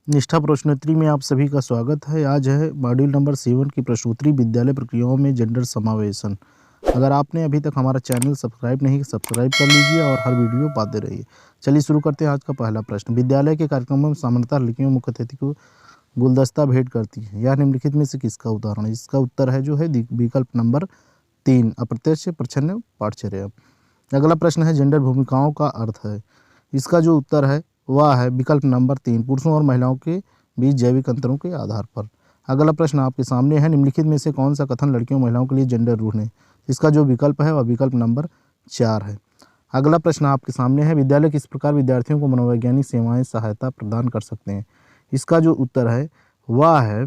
निष्ठा प्रश्नोत्तरी में आप सभी का स्वागत है। आज है मॉड्यूल नंबर 7 की प्रश्नोत्तरी विद्यालय प्रक्रियाओं में जेंडर समावेशन। अगर आपने अभी तक हमारा चैनल सब्सक्राइब नहीं सब्सक्राइब कर लीजिए और हर वीडियो पाते रहिए। चलिए शुरू करते हैं आज का पहला प्रश्न। विद्यालय के कार्यक्रमों में सामान्यतः लड़कियों मुख्य अतिथि को गुलदस्ता भेंट करती है। यह निम्नलिखित में से किसका उदाहरण है? इसका उत्तर है जो है विकल्प नंबर 3 अप्रत्यक्ष प्रच्छन्न पाठचर्या। अगला प्रश्न है जेंडर भूमिकाओं का अर्थ है। इसका जो उत्तर है वह है विकल्प नंबर 3 पुरुषों और महिलाओं के बीच जैविक अंतरों के आधार पर। अगला प्रश्न आपके सामने है निम्नलिखित में से कौन सा कथन लड़कियों और महिलाओं के लिए जेंडर रूल है? इसका जो विकल्प है वह विकल्प नंबर 4 है। अगला प्रश्न आपके सामने है विद्यालय किस प्रकार विद्यार्थियों को मनोवैज्ञानिक सेवाएं सहायता प्रदान कर सकते हैं? इसका जो उत्तर है वह है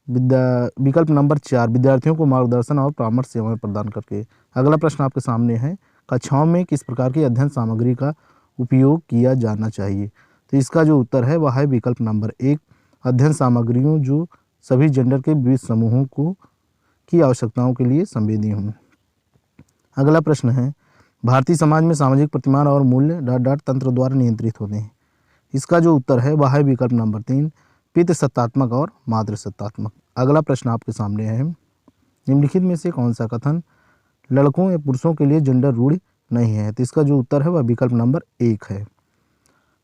विकल्प नंबर 4 विद्यार्थियों को मार्गदर्शन और परामर्श सेवाएं प्रदान करके। अगला प्रश्न आपके सामने है कक्षाओं में किस प्रकार की अध्ययन सामग्री का उपयोग किया जाना चाहिए? तो इसका जो उत्तर है वह है विकल्प नंबर 1 अध्ययन सामग्रियों जो सभी जेंडर के विविध समूहों को की आवश्यकताओं के लिए संवेदी हों। अगला प्रश्न है भारतीय समाज में सामाजिक प्रतिमान और मूल्य तंत्र द्वारा नियंत्रित होते हैं। इसका जो उत्तर है वह है विकल्प नंबर 3 पितृसत्तात्मक और मातृसत्तात्मक। अगला प्रश्न आपके सामने है निम्नलिखित में से कौन सा कथन लड़कों या पुरुषों के लिए जेंडर रूढ़ नहीं है? तो इसका जो उत्तर है वह विकल्प नंबर 1 है।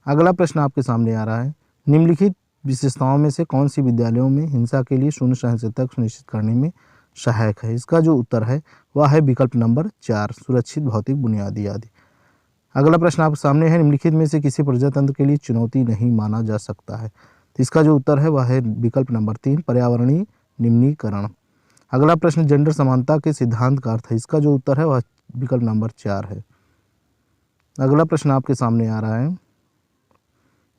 अगला प्रश्न आपके सामने आ रहा है निम्नलिखित विशेषताओं में से कौन सी विद्यालयों में हिंसा के लिए शून्य सहिष्णुता सुनिश्चित करने में सहायक है? इसका जो उत्तर है वह है विकल्प नंबर 4 सुरक्षित भौतिक बुनियादी आदि। अगला प्रश्न आपके सामने है निम्नलिखित में से किसी प्रजातंत्र के लिए चुनौती नहीं माना जा सकता है? तो इसका जो उत्तर है वह है विकल्प नंबर 3 पर्यावरणीय निम्नीकरण। अगला प्रश्न जेंडर समानता के सिद्धांत का अर्थ है। इसका जो उत्तर है वह विकल्प नंबर 4 है। अगला प्रश्न आपके सामने आ रहा है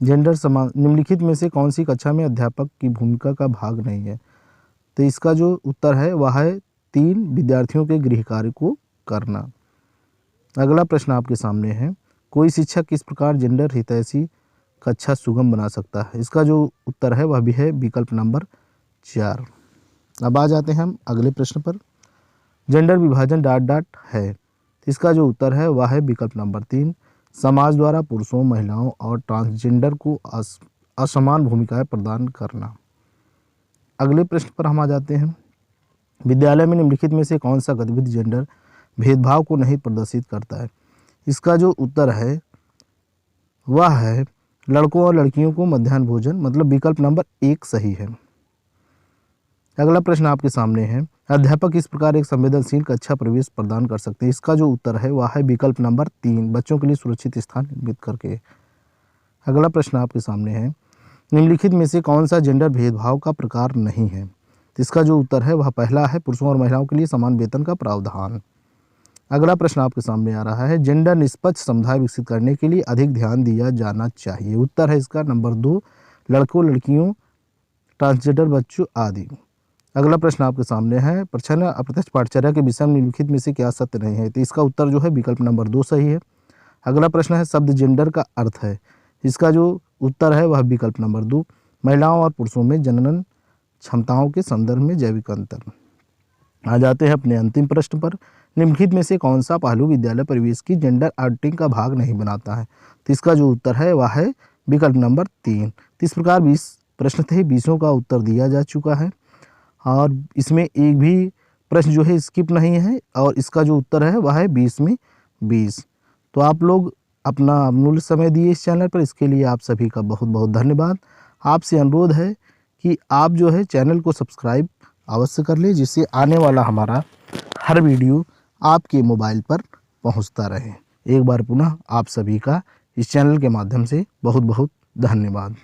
जेंडर समान निम्नलिखित में से कौन सी कक्षा में अध्यापक की भूमिका का भाग नहीं है? तो इसका जो उत्तर है वह है 3 विद्यार्थियों के गृह कार्य को करना। अगला प्रश्न आपके सामने है कोई शिक्षक किस प्रकार जेंडर हितैषी कक्षा सुगम बना सकता है? इसका जो उत्तर है वह भी है विकल्प नंबर 4। अब आ जाते हैं हम अगले प्रश्न पर। जेंडर विभाजन है। इसका जो उत्तर है वह है विकल्प नंबर 3 समाज द्वारा पुरुषों महिलाओं और ट्रांसजेंडर को असमान भूमिकाएं प्रदान करना। अगले प्रश्न पर हम आ जाते हैं विद्यालय में निम्नलिखित में से कौन सा गतिविधि जेंडर भेदभाव को नहीं प्रदर्शित करता है? इसका जो उत्तर है वह है लड़कों और लड़कियों को मध्याह्न भोजन मतलब विकल्प नंबर 1 सही है। अगला प्रश्न आपके सामने है अध्यापक इस प्रकार एक संवेदनशील कक्षा प्रवेश प्रदान कर सकते हैं? इसका जो उत्तर है वह है विकल्प नंबर 3 बच्चों के लिए सुरक्षित स्थान निर्मित करके। अगला प्रश्न आपके सामने है निम्नलिखित में से कौन सा जेंडर भेदभाव का प्रकार नहीं है? इसका जो उत्तर है वह पहला है पुरुषों और महिलाओं के लिए समान वेतन का प्रावधान। अगला प्रश्न आपके सामने आ रहा है जेंडर निष्पक्ष समुदाय विकसित करने के लिए अधिक ध्यान दिया जाना चाहिए। उत्तर है इसका नंबर 2 लड़कों लड़कियों ट्रांसजेंडर बच्चों आदि। अगला प्रश्न आपके सामने है प्रच्छन्न अप्रत्यक्ष पाठचर्या के विषय में निम्नलिखित में से क्या सत्य नहीं है? तो इसका उत्तर जो है विकल्प नंबर 2 सही है। अगला प्रश्न है शब्द जेंडर का अर्थ है। इसका जो उत्तर है वह विकल्प नंबर 2 महिलाओं और पुरुषों में जनन क्षमताओं के संदर्भ में जैविक अंतर। आ जाते हैं अपने अंतिम प्रश्न पर निम्नलिखित में से कौन सा पहलू विद्यालय परिवेश की जेंडर ऑडिटिंग का भाग नहीं बनाता है? तो इसका जो उत्तर है वह है विकल्प नंबर 3। तो इस प्रकार 20 प्रश्न थे, 20 का उत्तर दिया जा चुका है और इसमें एक भी प्रश्न जो है स्किप नहीं है और इसका जो उत्तर है वह है 20 में 20। तो आप लोग अपना अमूल्य समय दिए इस चैनल पर, इसके लिए आप सभी का बहुत बहुत धन्यवाद। आपसे अनुरोध है कि आप जो है चैनल को सब्सक्राइब अवश्य कर लें जिससे आने वाला हमारा हर वीडियो आपके मोबाइल पर पहुंचता रहे। एक बार पुनः आप सभी का इस चैनल के माध्यम से बहुत बहुत धन्यवाद।